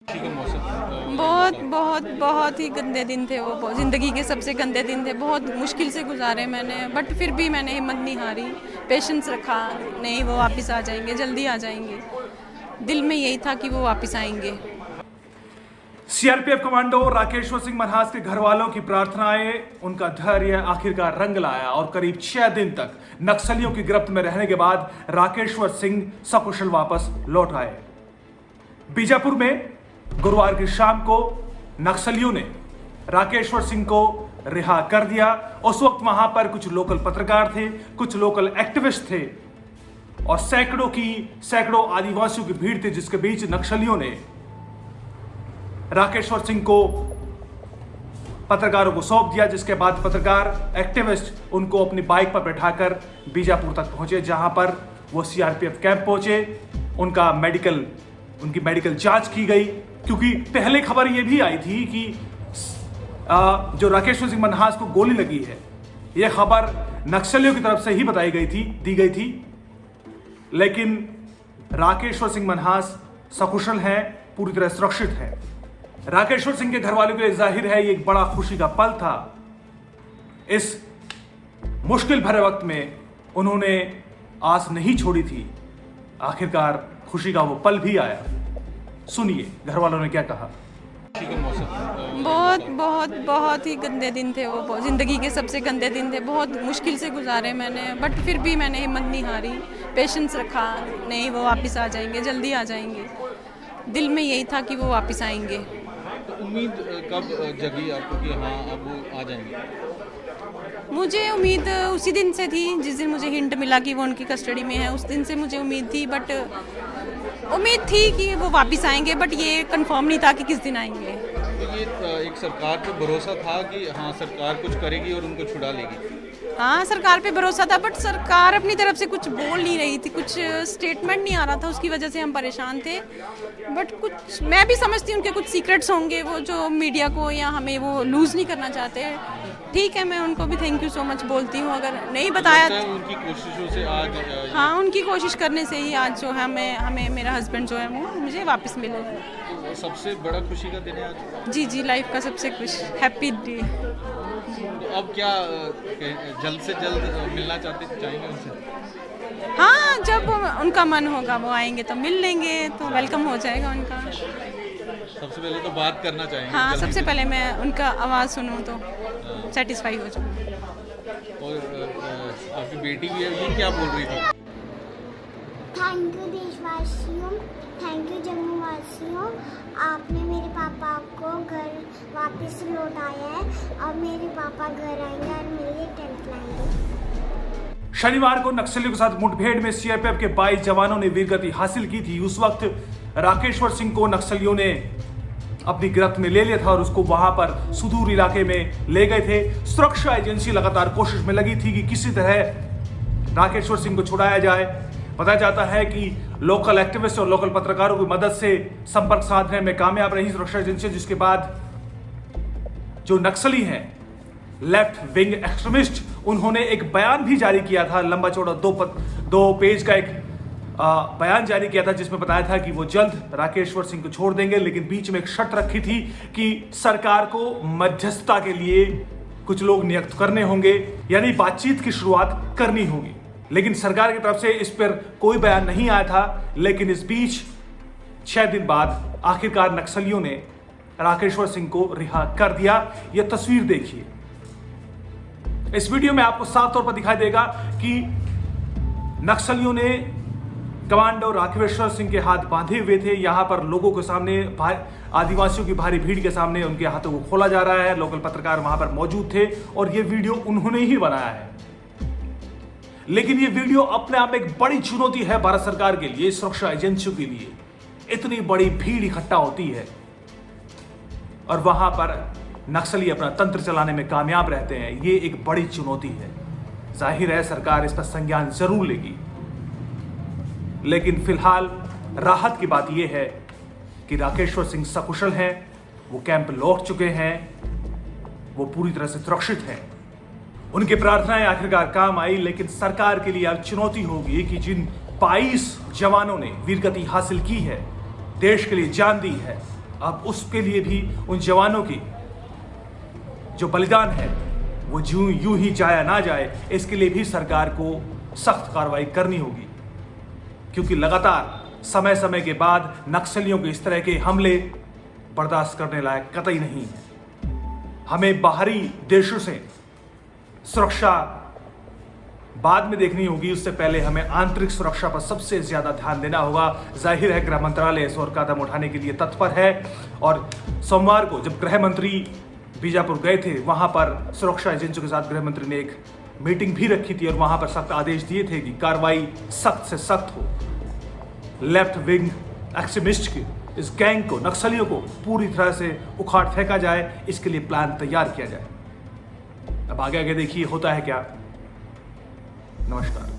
के मौसम बहुत बहुत बहुत ही गंदे दिन थे वो। ज़िंदगी के सबसे गंदे दिन थे। बहुत मुश्किल से गुजारे मैंने, बट फिर भी मैंने हिम्मत नहीं हारी, पेशेंस रखा। नहीं, वो वापस आ जाएंगे, जल्दी आ जाएंगे। दिल में यही था कि वो वापस आएंगे। सीआरपीएफ कमांडो राकेश्वर सिंह मनहास के घर वालों की प्रार्थनाएं, उनका धैर्य आखिरकार रंग लाया और करीब 6 दिन तक नक्सलियों की गिरफ्त में रहने के बाद राकेश्वर सिंह सकुशल वापस लौट आए। बीजापुर में गुरुवार की शाम को नक्सलियों ने राकेश्वर सिंह को रिहा कर दिया। उस वक्त वहां पर कुछ लोकल पत्रकार थे, कुछ लोकल एक्टिविस्ट थे और सैकड़ों आदिवासियों की भीड़ थी, जिसके बीच नक्सलियों ने राकेश्वर सिंह को पत्रकारों को सौंप दिया। जिसके बाद पत्रकार एक्टिविस्ट उनको अपनी बाइक पर बैठाकर बीजापुर तक पहुंचे, जहां पर वो सीआरपीएफ कैंप पहुंचे। उनकी मेडिकल जांच की गई, क्योंकि पहले खबर यह भी आई थी कि जो राकेश्वर सिंह मनहास को गोली लगी है, यह खबर नक्सलियों की तरफ से ही दी गई थी। लेकिन राकेश्वर सिंह मनहास सकुशल हैं, पूरी तरह सुरक्षित हैं। राकेश्वर सिंह के घर वालों के लिए जाहिर है ये एक बड़ा खुशी का पल था। इस मुश्किल भरे वक्त में उन्होंने आस नहीं छोड़ी थी। आखिरकार खुशी का वो पल भी आया। सुनिए घर वालों ने क्या कहा। के मौसम बहुत बहुत बहुत ही गंदे दिन थे वो। ज़िंदगी के सबसे गंदे दिन थे। बहुत मुश्किल से गुजारे मैंने, बट फिर भी मैंने हिम्मत नहीं हारी, पेशेंस रखा। नहीं, वो वापस आ जाएंगे, जल्दी आ जाएंगे। दिल में यही था कि वो वापस आएंगे। तो उम्मीद कब जगी आपको कि हाँ अब वो आ जाएंगे? मुझे उम्मीद उसी दिन से थी जिस दिन मुझे हिंट मिला कि वो उनकी कस्टडी में है। उस दिन से मुझे उम्मीद थी, बट उम्मीद थी कि वो वापस आएंगे, बट ये कंफर्म नहीं था कि किस दिन आएंगे। तो ये एक सरकार पे भरोसा था कि हाँ सरकार कुछ करेगी और उनको छुड़ा लेगी? हाँ, सरकार पे भरोसा था, बट सरकार अपनी तरफ से कुछ बोल नहीं रही थी, कुछ स्टेटमेंट नहीं आ रहा था। उसकी वजह से हम परेशान थे। बट कुछ मैं भी समझती हूँ उनके कुछ सीक्रेट्स होंगे, वो जो मीडिया को या हमें वो लूज़ नहीं करना चाहते। ठीक है, मैं उनको भी थैंक यू सो मच बोलती हूँ। अगर नहीं बताया उनकी कोशिशों से आज हाँ, उनकी कोशिश करने से ही आज जो है हमें मेरा हस्बैंड जो है वो मुझे वापस मिले। तो सबसे बड़ा खुशी का दिन है आज? जी, लाइफ का सबसे खुश हैप्पी डे। तो अब क्या जल्द से जल्द मिलना चाहेंगे उनसे? हाँ, जब उनका मन होगा वो आएंगे तो मिल लेंगे, तो वेलकम हो जाएगा उनका। सबसे पहले तो बात करना चाहेंगे? हाँ, जल्दी सबसे से। पहले मैं उनका आवाज़ सुनूँ तो सेटिस्फाई हो जाऊँ। और आपकी बेटी भी है, ये क्या बोल रही थी? थैंक यू देशवासियों, थैंक यू जम्मू वासियों। आपने मेरे पापा को घर वापस लौटाया है। अब मेरे पापा घर आएंगे और मेरे लिए टेंट लाएंगे। शनिवार को नक्सलियों के साथ मुठभेड़ में सीआरपीएफ के 22 जवानों ने वीरगति हासिल की थी। उस वक्त राकेश्वर सिंह को नक्सलियों ने अपनी गिरफ्त में ले लिया था और उसको वहां पर सुदूर इलाके में ले गए थे। सुरक्षा एजेंसी लगातार कोशिश में लगी थी कि किसी तरह राकेश्वर सिंह को छुड़ाया जाए। बताया जाता है कि लोकल एक्टिविस्ट और लोकल पत्रकारों की मदद से संपर्क साधने में कामयाब रही सुरक्षा एजेंसी, जिसके बाद जो नक्सली हैं, लेफ्ट विंग एक्सट्रीमिस्ट, उन्होंने एक बयान भी जारी किया था। लंबा चौड़ा 2 पेज का एक बयान जारी किया था, जिसमें बताया था कि वो जल्द राकेश्वर सिंह को छोड़ देंगे, लेकिन बीच में एक शर्त रखी थी कि सरकार को मध्यस्थता के लिए कुछ लोग नियुक्त करने होंगे, यानी बातचीत की शुरुआत करनी होगी। लेकिन सरकार की तरफ से इस पर कोई बयान नहीं आया था। लेकिन इस बीच 6 दिन बाद आखिरकार नक्सलियों ने राकेश्वर सिंह को रिहा कर दिया। यह तस्वीर देखिए। इस वीडियो में आपको साफ तौर पर दिखाई देगा कि नक्सलियों ने कमांडो राकेश्वर सिंह के हाथ बांधे हुए थे। यहां पर लोगों के सामने, आदिवासियों की भारी भीड़ के सामने उनके हाथों को खोला जा रहा है। लोकल पत्रकार वहां पर मौजूद थे और यह वीडियो उन्होंने ही बनाया है। लेकिन यह वीडियो अपने आप में एक बड़ी चुनौती है भारत सरकार के लिए, सुरक्षा एजेंसियों के लिए। इतनी बड़ी भीड़ इकट्ठा होती है और वहां पर नक्सली अपना तंत्र चलाने में कामयाब रहते हैं। ये एक बड़ी चुनौती है। जाहिर है सरकार इस पर संज्ञान जरूर लेगी। लेकिन फिलहाल राहत की बात यह है कि राकेश्वर सिंह सकुशल हैं, वो कैंप लौट चुके हैं, वो पूरी तरह से सुरक्षित हैं। उनकी प्रार्थनाएं आखिरकार काम आई। लेकिन सरकार के लिए अब चुनौती होगी कि जिन 22 जवानों ने वीरगति हासिल की है, देश के लिए जान दी है, अब उसके लिए भी उन जवानों की जो बलिदान है वो यूं ही जाया ना जाए, इसके लिए भी सरकार को सख्त कार्रवाई करनी होगी, क्योंकि लगातार समय समय के बाद नक्सलियों के इस तरह के हमले बर्दाश्त करने लायक कतई नहीं है। हमें बाहरी देशों से सुरक्षा बाद में देखनी होगी, उससे पहले हमें आंतरिक सुरक्षा पर सबसे ज्यादा ध्यान देना होगा। जाहिर है गृह मंत्रालय इस ओर कदम उठाने के लिए तत्पर है, और सोमवार को जब गृह मंत्री बीजापुर गए थे, वहां पर सुरक्षा एजेंसियों के साथ गृह मंत्री ने एक मीटिंग भी रखी थी और वहां पर सख्त आदेश दिए थे कि कार्रवाई सख्त से सख्त हो। लेफ्ट विंग एक्सट्रीमिस्ट की इस गैंग को, नक्सलियों को पूरी तरह से उखाड़ फेंका जाए, इसके लिए प्लान तैयार किया जाए। अब आगे आगे देखिए होता है क्या। नमस्कार।